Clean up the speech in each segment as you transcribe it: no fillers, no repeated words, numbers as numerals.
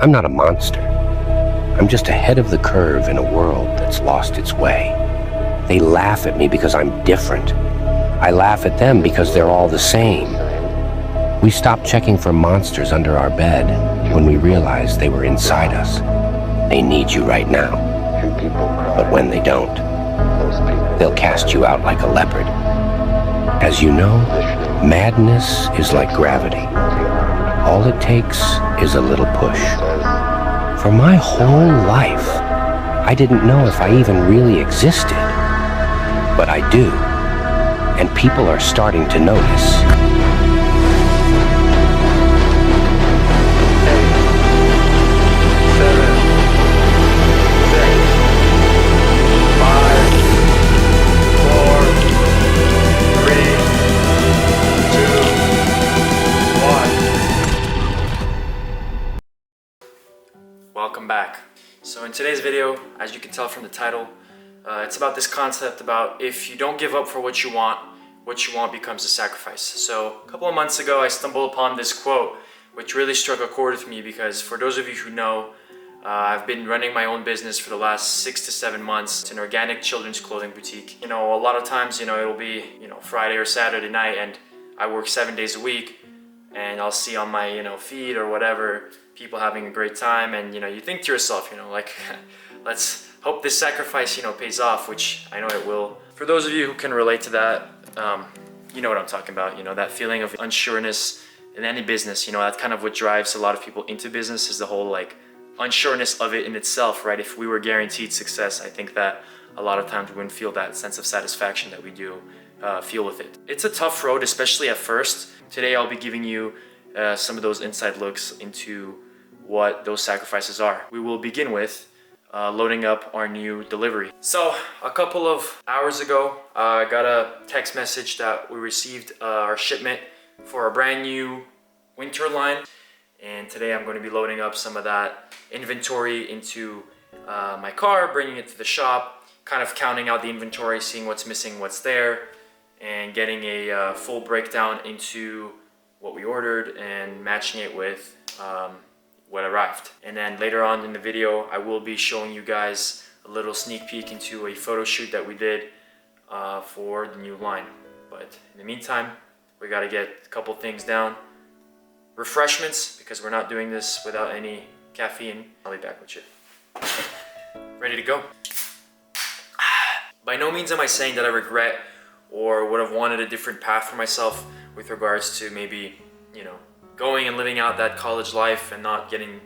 I'm not a monster. I'm just ahead of the curve in a world that's lost its way. They laugh at me because I'm different. I laugh at them because they're all the same. We stopped checking for monsters under our bed when we realized they were inside us. They need you right now. But when they don't, they'll cast you out like a leopard. As you know, madness is like gravity. All it takes is a little push. For my whole life, I didn't know if I even really existed. But I do, and people are starting to notice. Welcome back. So in today's video, as you can tell from the title, it's about this concept about if you don't give up for what you want becomes a sacrifice. So a couple of months ago, I stumbled upon this quote, which really struck a chord with me because for those of you who know, I've been running my own business for the last 6 to 7 months. It's an organic children's clothing boutique. A lot of times, it'll be, Friday or Saturday night and I work 7 days a week and I'll see on my, feed or whatever, people having a great time, and you think to yourself, like, let's hope this sacrifice, pays off, which I know it will. For those of you who can relate to that, you know what I'm talking about. That feeling of unsureness in any business. That's kind of what drives a lot of people into business, is the whole like unsureness of it in itself, right? If we were guaranteed success, I think that a lot of times we wouldn't feel that sense of satisfaction that we do feel with it. It's a tough road, especially at first. Today I'll be giving you some of those inside looks into what those sacrifices are. We will begin with loading up our new delivery. So a couple of hours ago, I got a text message that we received our shipment for a brand new winter line. And today I'm going to be loading up some of that inventory into my car, bringing it to the shop, kind of counting out the inventory, seeing what's missing, what's there, and getting a full breakdown into what we ordered and matching it with what arrived. And then later on in the video, I will be showing you guys a little sneak peek into a photo shoot that we did for the new line. But in the meantime, we got to get a couple things down. Refreshments, because we're not doing this without any caffeine. I'll be back with you. Ready to go. By no means am I saying that I regret or would have wanted a different path for myself with regards to maybe, going and living out that college life and not getting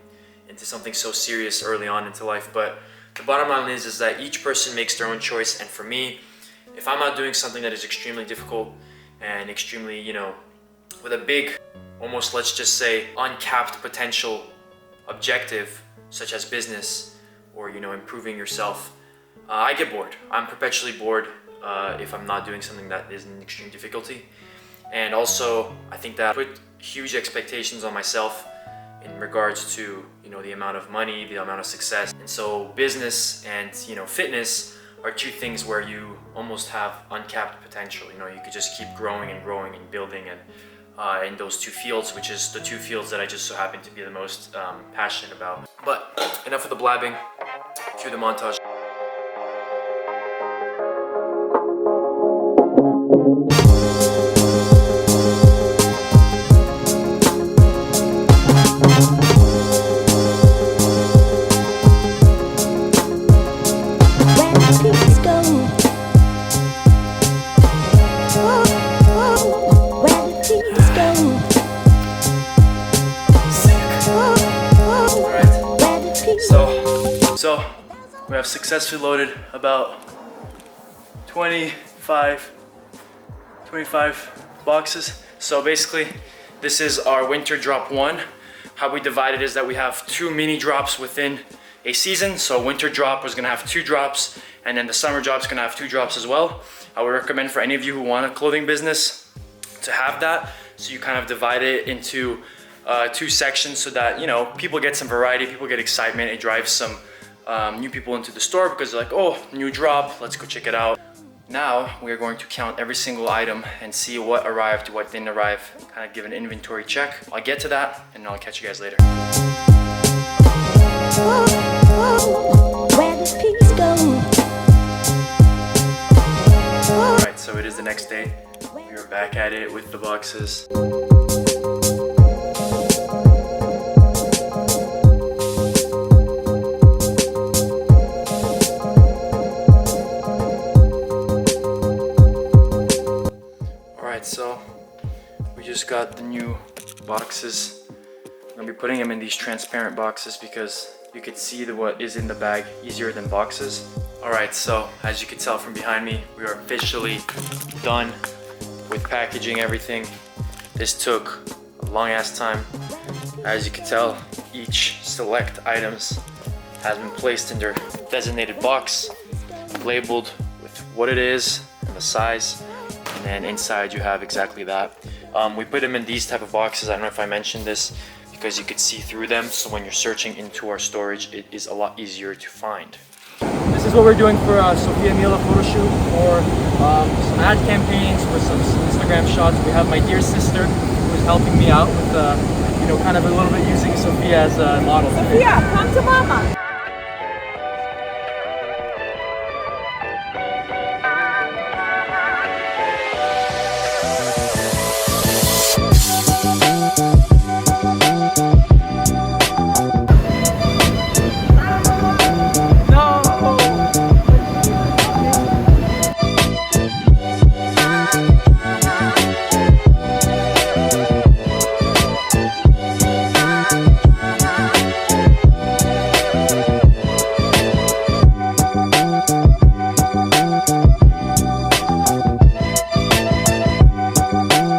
into something so serious early on into life. But the bottom line is that each person makes their own choice. And for me, if I'm not doing something that is extremely difficult and extremely, with a big, almost let's just say uncapped potential objective, such as business or, improving yourself, I get bored. I'm perpetually bored if I'm not doing something that is an extreme difficulty. And also, I think that I put huge expectations on myself in regards to, the amount of money, the amount of success. And so business and, fitness are two things where you almost have uncapped potential. You could just keep growing and growing and building and in those two fields, which is the two fields that I just so happen to be the most passionate about. But enough of the blabbing, cue the montage. So we have successfully loaded about 25 boxes. So basically this is our winter drop 1. How we divide it is that we have 2 mini drops within a season. So winter drop was gonna have 2 drops, and then the summer drop's gonna have 2 drops as well. I would recommend for any of you who want a clothing business to have that. So you kind of divide it into 2 sections so that, people get some variety, people get excitement. It drives some new people into the store because they're like, oh, new drop, let's go check it out. Now we are going to count every single item and see what arrived, what didn't arrive, kind of give an inventory check. I'll get to that and I'll catch you guys later. next day. We were back at it with the boxes. Alright, so we just got the new boxes. I'm gonna be putting them in these transparent boxes because you could see what is in the bag easier than boxes. Alright, so as you can tell from behind me, we are officially done with packaging everything. This took a long ass time. As you can tell, each select items has been placed in their designated box, labeled with what it is and the size, and then inside you have exactly that. We put them in these type of boxes. I don't know if I mentioned this, because you could see through them, so when you're searching into our storage, it is a lot easier to find. This is what we're doing for Sophia Mila photo shoot, for some ad campaigns, for some Instagram shots. We have my dear sister who is helping me out with, kind of a little bit using Sophia as a model. Sophia, come to mama.